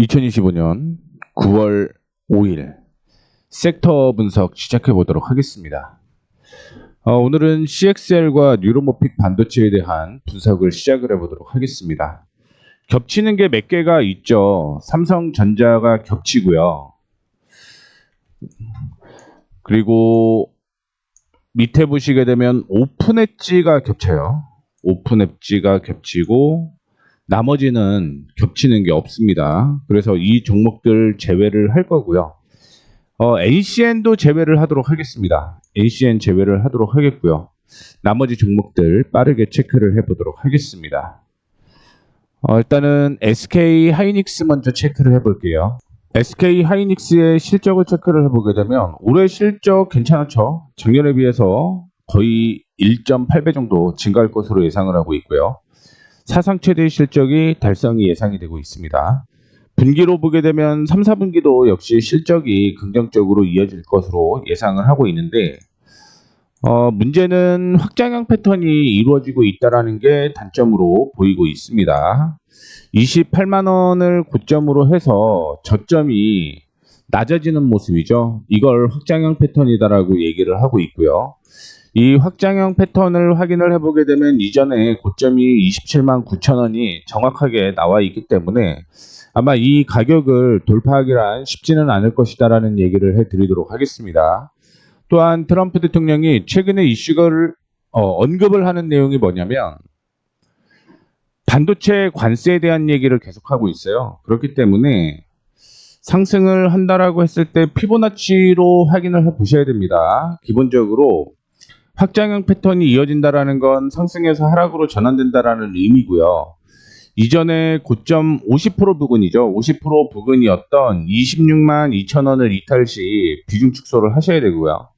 2025년 9월 5일 섹터 분석 시작해 보도록 하겠습니다. 오늘은 CXL과 뉴로모픽 반도체에 대한 분석을 시작을 해 보도록 하겠습니다. 겹치는 게 몇 개가 있죠. 삼성전자가 겹치고요. 그리고 밑에 보시게 되면 오픈엣지가 겹쳐요. 오픈엣지가 겹치고 나머지는 겹치는 게 없습니다. 그래서 이 종목들 제외를 할 거고요. NCN도 제외를 하도록 하겠습니다. NCN 제외를 하도록 하겠고요. 나머지 종목들 빠르게 체크를 해보도록 하겠습니다. 일단은 SK 하이닉스 먼저 체크를 해볼게요. SK 하이닉스의 실적을 체크를 해보게 되면 올해 실적 괜찮죠? 작년에 비해서 거의 1.8배 정도 증가할 것으로 예상을 하고 있고요. 사상 최대 실적이 달성이 예상이 되고 있습니다. 분기로 보게 되면 3, 4분기도 역시 실적이 긍정적으로 이어질 것으로 예상을 하고 있는데 문제는 확장형 패턴이 이루어지고 있다는 게 단점으로 보이고 있습니다. 28만 원을 고점으로 해서 저점이 낮아지는 모습이죠. 이걸 확장형 패턴이다라고 얘기를 하고 있고요. 이 확장형 패턴을 확인을 해보게 되면 이전에 고점이 27만 9천 원이 정확하게 나와 있기 때문에 아마 이 가격을 돌파하기란 쉽지는 않을 것이다라는 얘기를 해드리도록 하겠습니다. 또한 트럼프 대통령이 최근에 이슈를 언급을 하는 내용이 뭐냐면 반도체 관세에 대한 얘기를 계속하고 있어요. 그렇기 때문에 상승을 한다라고 했을 때 피보나치로 확인을 해보셔야 됩니다. 기본적으로 확장형 패턴이 이어진다라는 건 상승에서 하락으로 전환된다라는 의미고요. 이전에 고점 50% 부근이죠. 50% 부근이었던 26만 2천 원을 이탈 시 비중 축소를 하셔야 되고요.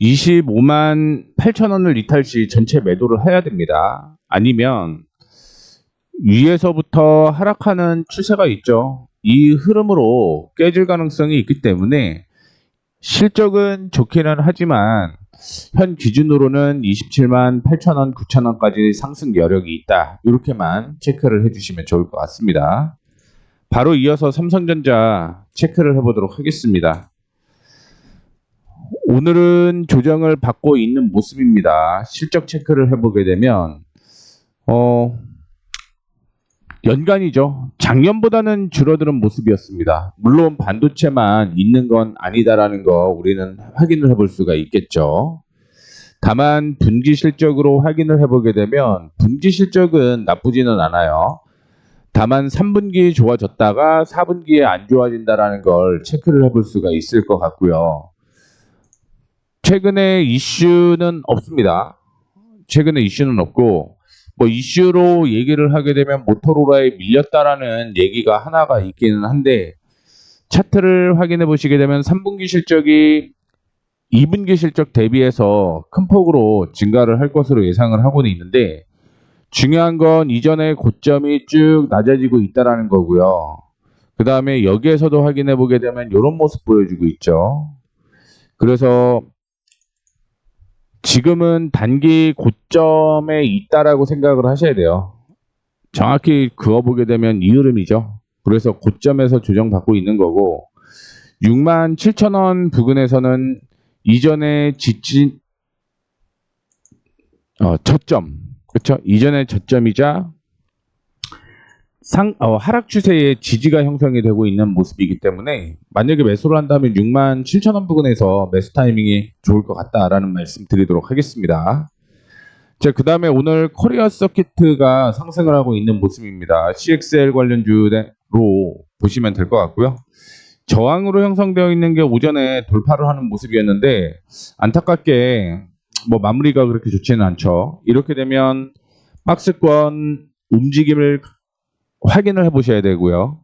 25만 8천 원을 이탈 시 전체 매도를 해야 됩니다. 아니면 위에서부터 하락하는 추세가 있죠. 이 흐름으로 깨질 가능성이 있기 때문에 실적은 좋기는 하지만 현 기준으로는 27만 8천 원, 9천 원까지 상승 여력이 있다. 이렇게만 체크를 해주시면 좋을 것 같습니다. 바로 이어서 삼성전자 체크를 해보도록 하겠습니다. 오늘은 조정을 받고 있는 모습입니다. 실적 체크를 해보게 되면 연간이죠. 작년보다는 줄어드는 모습이었습니다. 물론 반도체만 있는 건 아니다라는 거 우리는 확인을 해볼 수가 있겠죠. 다만 분기 실적으로 확인을 해보게 되면 분기 실적은 나쁘지는 않아요. 다만 3분기 좋아졌다가 4분기에 안 좋아진다라는 걸 체크를 해볼 수가 있을 것 같고요. 최근에 이슈는 없습니다. 최근에 이슈는 없고 이슈로 얘기를 하게 되면 모토로라에 밀렸다라는 얘기가 하나가 있기는 한데 차트를 확인해 보시게 되면 3분기 실적이 2분기 실적 대비해서 큰 폭으로 증가를 할 것으로 예상을 하고는 있는데 중요한 건 이전에 고점이 쭉 낮아지고 있다라는 거고요. 그 다음에 여기에서도 확인해 보게 되면 이런 모습 보여주고 있죠. 그래서 지금은 단기 고점에 있다라고 생각을 하셔야 돼요. 정확히 그어보게 되면 이 흐름이죠. 그래서 고점에서 조정받고 있는 거고 6만 7천 원 부근에서는 이전에 지친 저점, 그렇죠? 이전의 저점이자 하락 추세의 지지가 형성이 되고 있는 모습이기 때문에 만약에 매수를 한다면 6만 7천 원 부근에서 매수 타이밍이 좋을 것 같다라는 말씀 드리도록 하겠습니다. 자, 그 다음에 오늘 코리아 서킷가 상승을 하고 있는 모습입니다. CXL 관련주로 보시면 될 것 같고요. 저항으로 형성되어 있는 게 오전에 돌파를 하는 모습이었는데 안타깝게 마무리가 그렇게 좋지는 않죠. 이렇게 되면 박스권 움직임을 확인을 해 보셔야 되고요.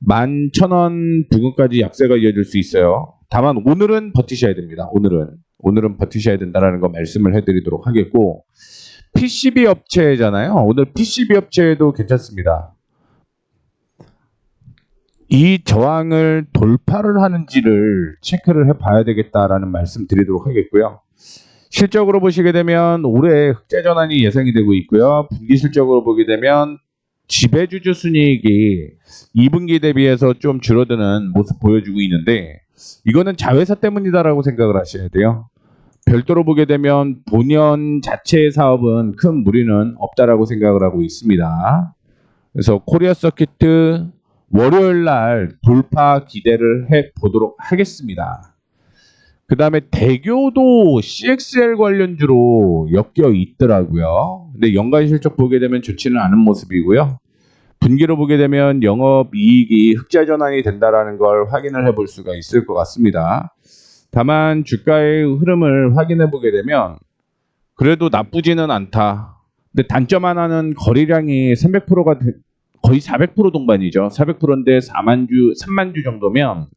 11,000원 부근까지 약세가 이어질 수 있어요. 다만 오늘은 버티셔야 됩니다. 오늘은 버티셔야 된다는 거 말씀을 해드리도록 하겠고 PCB 업체잖아요. 오늘 PCB 업체도 괜찮습니다. 이 저항을 돌파를 하는지를 체크를 해봐야 되겠다라는 말씀 드리도록 하겠고요. 실적으로 보시게 되면 올해 흑자 전환이 예상이 되고 있고요. 분기 실적으로 보게 되면 지배주주 순이익이 2분기 대비해서 좀 줄어드는 모습 보여주고 있는데 이거는 자회사 때문이다라고 생각을 하셔야 돼요. 별도로 보게 되면 본연 자체의 사업은 큰 무리는 없다라고 생각을 하고 있습니다. 그래서 코리아 서킷 월요일 날 돌파 기대를 해 보도록 하겠습니다. 그 다음에 대교도 CXL 관련주로 엮여 있더라고요. 근데 연간 실적 보게 되면 좋지는 않은 모습이고요. 분기로 보게 되면 영업이익이 흑자 전환이 된다라는 걸 확인을 해볼 수가 있을 것 같습니다. 다만 주가의 흐름을 확인해 보게 되면 그래도 나쁘지는 않다. 근데 단점 하나는 거래량이 300%가 거의 400% 동반이죠. 400%인데 3만 주 정도면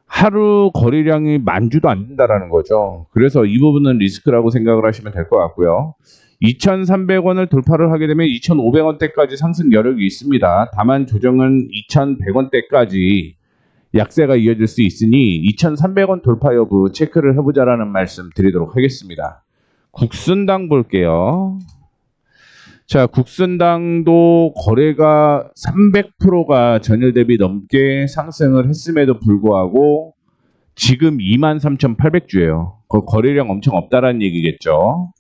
하루 거래량이 10,000주도 안 된다라는 거죠. 그래서 이 부분은 리스크라고 생각을 하시면 될 것 같고요. 2,300원을 돌파를 하게 되면 2,500원대까지 상승 여력이 있습니다. 다만 조정은 2,100원대까지 약세가 이어질 수 있으니 2,300원 돌파 여부 체크를 해보자라는 말씀 드리도록 하겠습니다. 국순당 볼게요. 자, 국순당도 거래가 300%가 전일 대비 넘게 상승을 했음에도 불구하고 지금 23,800주예요. 거래량 엄청 없다라는 얘기겠죠.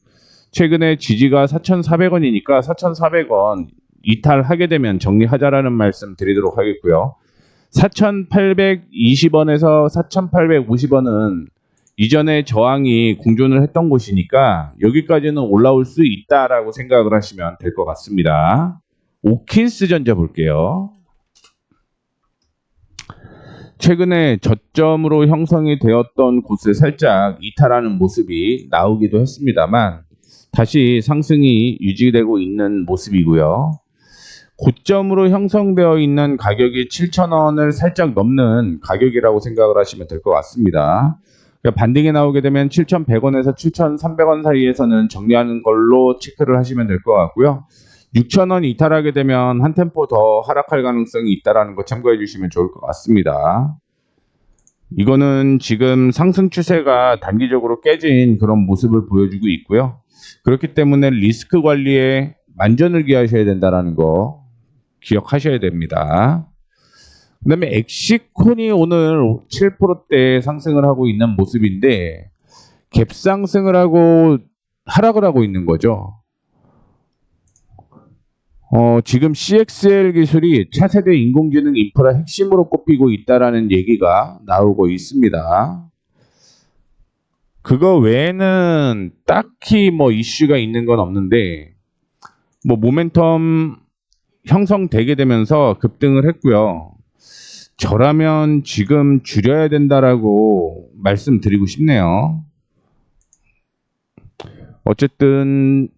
최근에 지지가 4,400원이니까 4,400원 이탈하게 되면 정리하자라는 말씀 드리도록 하겠고요. 4,820원에서 4,850원은 이전에 저항이 공존을 했던 곳이니까 여기까지는 올라올 수 있다라고 생각을 하시면 될 것 같습니다. 오킨스 전자 볼게요. 최근에 저점으로 형성이 되었던 곳을 살짝 이탈하는 모습이 나오기도 했습니다만 다시 상승이 유지되고 있는 모습이고요. 고점으로 형성되어 있는 가격이 7,000원을 살짝 넘는 가격이라고 생각을 하시면 될 것 같습니다. 그러니까 반등이 나오게 되면 7,100원에서 7,300원 사이에서는 정리하는 걸로 체크를 하시면 될 것 같고요. 6,000원 이탈하게 되면 한 템포 더 하락할 가능성이 있다는 거 참고해 주시면 좋을 것 같습니다. 이거는 지금 상승 추세가 단기적으로 깨진 그런 모습을 보여주고 있고요. 그렇기 때문에 리스크 관리에 만전을 기하셔야 된다는 거 기억하셔야 됩니다. 그 다음에 엑시콘이 오늘 7%대 상승을 하고 있는 모습인데 갭 상승을 하고 하락을 하고 있는 거죠. 지금 CXL 기술이 차세대 인공지능 인프라 핵심으로 꼽히고 있다라는 얘기가 나오고 있습니다. 그거 외에는 딱히 뭐 이슈가 있는 건 없는데 뭐 모멘텀 형성되게 되면서 급등을 했고요. 저라면 지금 줄여야 된다라고 말씀드리고 싶네요. 어쨌든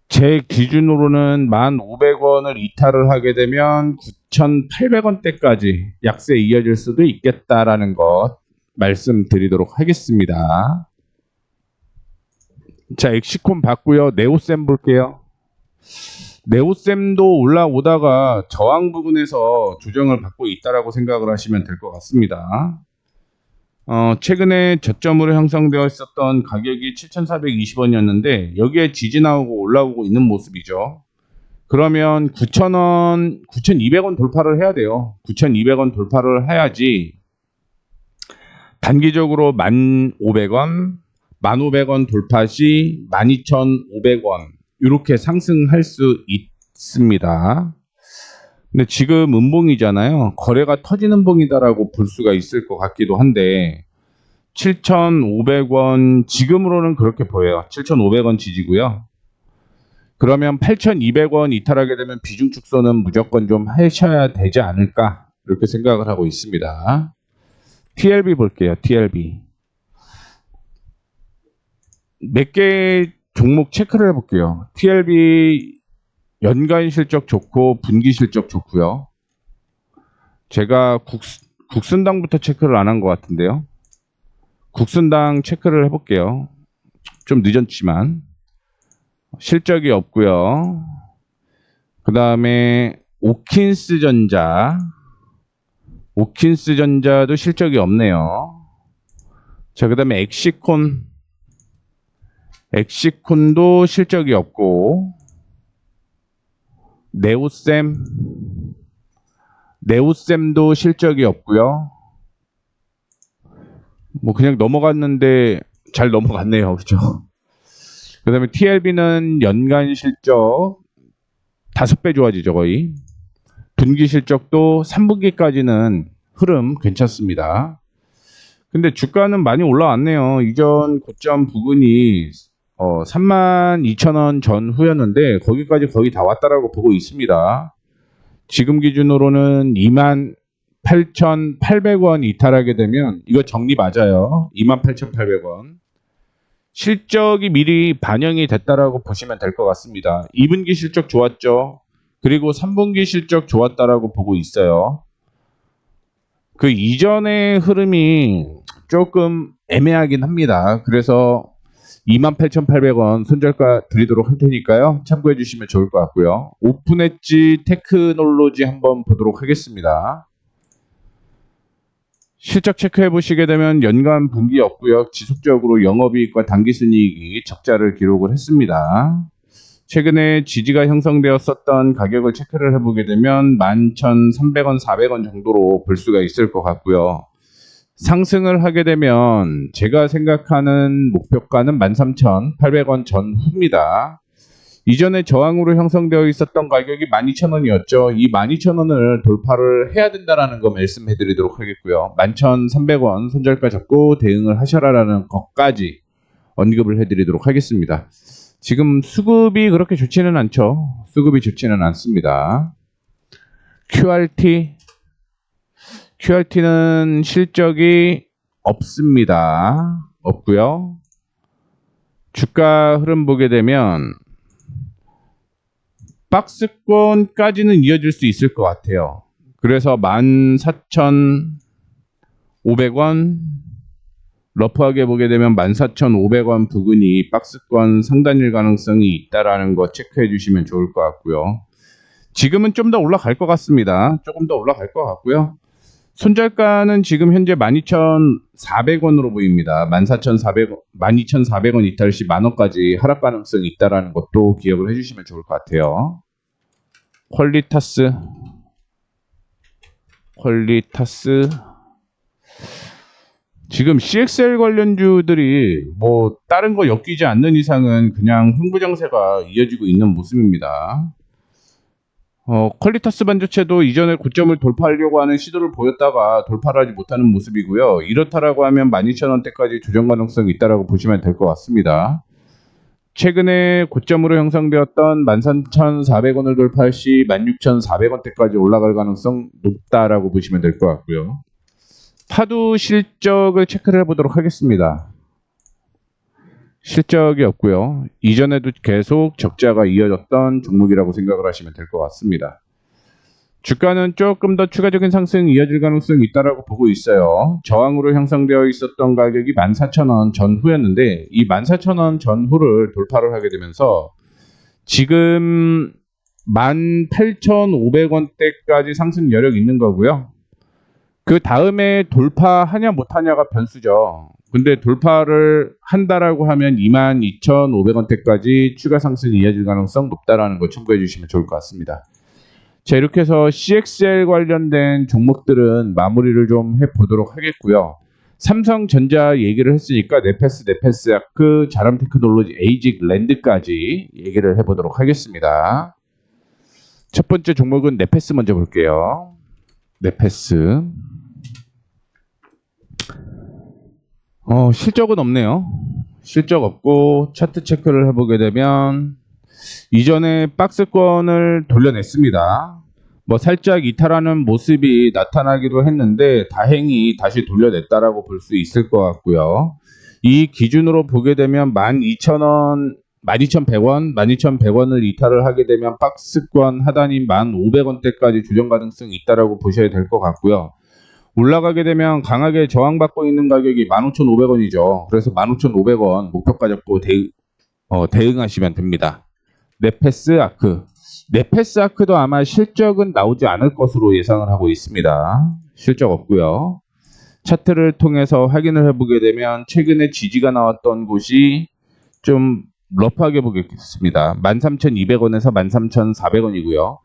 제 기준으로는 1,500원을 이탈을 하게 되면 9,800원대까지 약세 이어질 수도 있겠다라는 것 말씀드리도록 하겠습니다. 자, 엑시콘 봤고요. 네오셈 볼게요. 네오셈도 올라오다가 저항 부분에서 조정을 받고 있다라고 생각을 하시면 될 것 같습니다. 최근에 저점으로 형성되어 있었던 가격이 7,420원이었는데 여기에 지지 나오고 올라오고 있는 모습이죠. 그러면 9,000원, 9,200원 돌파를 해야 돼요. 9,200원 돌파를 해야지 단기적으로 1,500원, 1,500원 돌파 시 12,500원 이렇게 상승할 수 있습니다. 근데 지금 음봉이잖아요. 거래가 터지는 봉이다라고 볼 수가 있을 것 같기도 한데 7,500원 지금으로는 그렇게 보여요. 7,500원 지지고요. 그러면 8,200원 이탈하게 되면 비중 축소는 무조건 좀 하셔야 되지 않을까 이렇게 생각을 하고 있습니다. TLB 볼게요. TLB 몇 개 종목 체크를 해볼게요. TLB 연간 실적 좋고 분기 실적 좋고요. 제가 국순당부터 체크를 안 한 것 같은데요. 국순당 체크를 해볼게요. 좀 늦었지만 실적이 없고요. 그 다음에 오킨스전자도 실적이 없네요. 자, 그 다음에 엑시콘도 실적이 없고 네오셈도 실적이 없고요. 뭐 그냥 넘어갔는데 잘 넘어갔네요. 그죠? 그 다음에 TLB는 연간 실적 5배 좋아지죠, 거의. 분기 실적도 3분기까지는 흐름 괜찮습니다. 근데 주가는 많이 올라왔네요. 이전 고점 부근이 32,000원 전후였는데 거기까지 거의 다 왔다라고 보고 있습니다. 지금 기준으로는 28,800원 이탈하게 되면 이거 정리 맞아요. 28,800원. 실적이 미리 반영이 됐다라고 보시면 될 것 같습니다. 2분기 실적 좋았죠. 그리고 3분기 실적 좋았다라고 보고 있어요. 그 이전의 흐름이 조금 애매하긴 합니다. 그래서 28,800원 손절가 드리도록 할 테니까요. 참고해 주시면 좋을 것 같고요. 오픈엣지 테크놀로지 한번 보도록 하겠습니다. 실적 체크해 보시게 되면 연간 분기 없고요. 지속적으로 영업이익과 당기순이익이 적자를 기록을 했습니다. 최근에 지지가 형성되었었던 가격을 체크를 해보게 되면 11,300원, 400원 정도로 볼 수가 있을 것 같고요. 상승을 하게 되면 제가 생각하는 목표가는 13,800원 전후입니다. 이전에 저항으로 형성되어 있었던 가격이 12,000원이었죠. 이 12,000원을 돌파를 해야 된다는 거 말씀해 드리도록 하겠고요. 11,300원 손절가 잡고 대응을 하셔라라는 것까지 언급을 해 드리도록 하겠습니다. 지금 수급이 그렇게 좋지는 않죠. 수급이 좋지는 않습니다. QRT는 실적이 없습니다. 없고요. 주가 흐름 보게 되면 박스권까지는 이어질 수 있을 것 같아요. 그래서 14,500원 러프하게 보게 되면 14,500원 부근이 박스권 상단일 가능성이 있다라는 거 체크해 주시면 좋을 것 같고요. 지금은 좀 더 올라갈 것 같습니다. 조금 더 올라갈 것 같고요. 손절가는 지금 현재 12,400원으로 보입니다. 12,400원 이탈 시 만원까지 하락 가능성이 있다라는 것도 기억을 해주시면 좋을 것 같아요. 퀄리타스 지금 CXL 관련주들이 뭐 다른 거 엮이지 않는 이상은 그냥 흥부정세가 이어지고 있는 모습입니다. 퀄리타스 반도체도 이전에 고점을 돌파하려고 하는 시도를 보였다가 돌파를 하지 못하는 모습이고요. 이렇다라고 하면 12,000원대까지 조정 가능성이 있다라고 보시면 될 것 같습니다. 최근에 고점으로 형성되었던 13,400원을 돌파할 시 16,400원대까지 올라갈 가능성 높다라고 보시면 될 것 같고요. 파두 실적을 체크를 해보도록 하겠습니다. 실적이 없고요. 이전에도 계속 적자가 이어졌던 종목이라고 생각을 하시면 될 것 같습니다. 주가는 조금 더 추가적인 상승이 이어질 가능성이 있다고 보고 있어요. 저항으로 형성되어 있었던 가격이 14,000원 전후였는데 이 14,000원 전후를 돌파를 하게 되면서 지금 18,500원대까지 상승 여력이 있는 거고요. 그 다음에 돌파하냐 못하냐가 변수죠. 근데 돌파를 한다라고 하면 22,500원대까지 추가 상승이 이어질 가능성 높다라는 거 참고해 주시면 좋을 것 같습니다. 자, 이렇게 해서 CXL 관련된 종목들은 마무리를 좀 해보도록 하겠고요. 삼성전자 얘기를 했으니까 네페스아크, 자람테크놀로지, 에이직 랜드까지 얘기를 해보도록 하겠습니다. 첫 번째 종목은 네페스 먼저 볼게요. 네페스. 실적은 없네요. 실적 없고 차트 체크를 해보게 되면 이전에 박스권을 돌려냈습니다. 뭐 살짝 이탈하는 모습이 나타나기도 했는데 다행히 다시 돌려냈다라고 볼 수 있을 것 같고요. 이 기준으로 보게 되면 12,000원, 12,100원, 12,100원을 이탈을 하게 되면 박스권 하단인 1,500원대까지 조정 가능성이 있다라고 보셔야 될 것 같고요. 올라가게 되면 강하게 저항받고 있는 가격이 15,500원이죠. 그래서 15,500원 목표가 잡고 대응하시면 됩니다. 네페스아크도 아마 실적은 나오지 않을 것으로 예상을 하고 있습니다. 실적 없고요. 차트를 통해서 확인을 해보게 되면 최근에 지지가 나왔던 곳이 좀 러프하게 보겠습니다. 13,200원에서 13,400원이고요.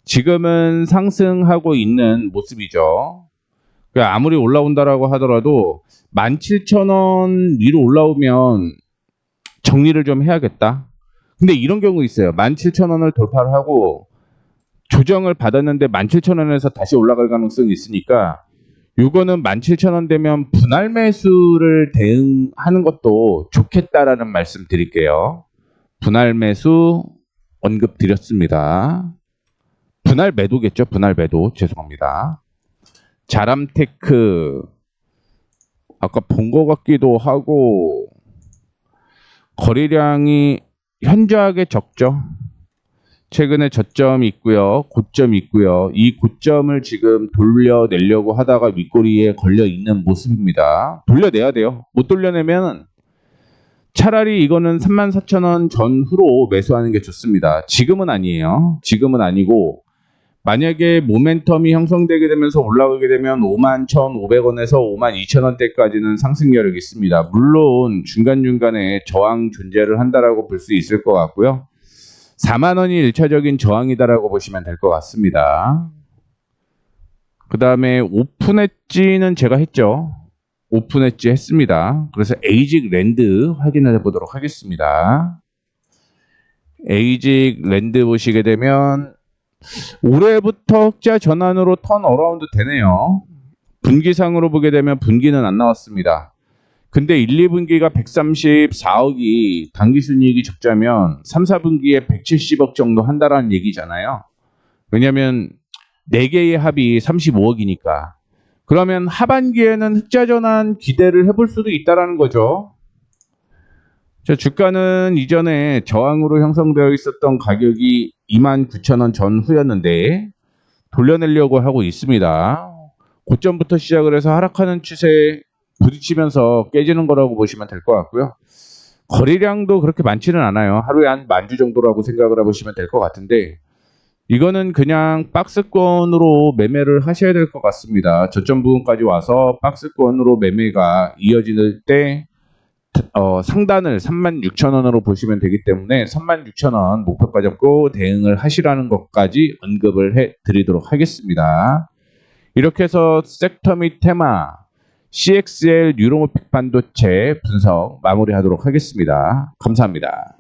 지금은 상승하고 있는 모습이죠. 그러니까 아무리 올라온다라고 하더라도 17,000원 위로 올라오면 정리를 좀 해야겠다. 근데 이런 경우 있어요. 17,000원을 돌파를 하고 조정을 받았는데 17,000원에서 다시 올라갈 가능성이 있으니까 이거는 17,000원 되면 분할 매수를 대응하는 것도 좋겠다라는 말씀 드릴게요. 분할 매수 언급 드렸습니다. 분할 매도겠죠. 분할 매도. 죄송합니다. 자람테크 아까 본 것 같기도 하고 거래량이 현저하게 적죠. 최근에 저점이 있고요. 고점이 있고요. 이 고점을 지금 돌려내려고 하다가 윗꼬리에 걸려 있는 모습입니다. 돌려내야 돼요. 못 돌려내면 차라리 이거는 34,000원 전후로 매수하는 게 좋습니다. 지금은 아니에요. 지금은 아니고 만약에 모멘텀이 형성되게 되면서 올라가게 되면 51,500원에서 52,000원대까지는 상승 여력이 있습니다. 물론 중간중간에 저항 존재를 한다라고 볼 수 있을 것 같고요. 4만 원이 1차적인 저항이다라고 보시면 될 것 같습니다. 그 다음에 오픈 엣지는 제가 했죠. 오픈 엣지 했습니다. 그래서 에이직 랜드 확인해 보도록 하겠습니다. 에이직 랜드 보시게 되면 올해부터 흑자 전환으로 턴 어라운드 되네요. 분기상으로 보게 되면 분기는 안 나왔습니다. 근데 1, 2분기가 134억이 당기순이익이 적자면 3, 4분기에 170억 정도 한다라는 얘기잖아요. 왜냐하면 4개의 합이 35억이니까. 그러면 하반기에는 흑자 전환 기대를 해볼 수도 있다라는 거죠. 자, 주가는 이전에 저항으로 형성되어 있었던 가격이 29,000원 전후였는데 돌려내려고 하고 있습니다. 고점부터 시작을 해서 하락하는 추세에 부딪히면서 깨지는 거라고 보시면 될 것 같고요. 거래량도 그렇게 많지는 않아요. 하루에 한 10,000주 정도라고 생각을 해보시면 될 것 같은데 이거는 그냥 박스권으로 매매를 하셔야 될 것 같습니다. 저점 부분까지 와서 박스권으로 매매가 이어질 때 상단을 36,000원으로 보시면 되기 때문에 36,000원 목표가 잡고 대응을 하시라는 것까지 언급을 해드리도록 하겠습니다. 이렇게 해서 섹터 및 테마 CXL 뉴로모픽 반도체 분석 마무리하도록 하겠습니다. 감사합니다.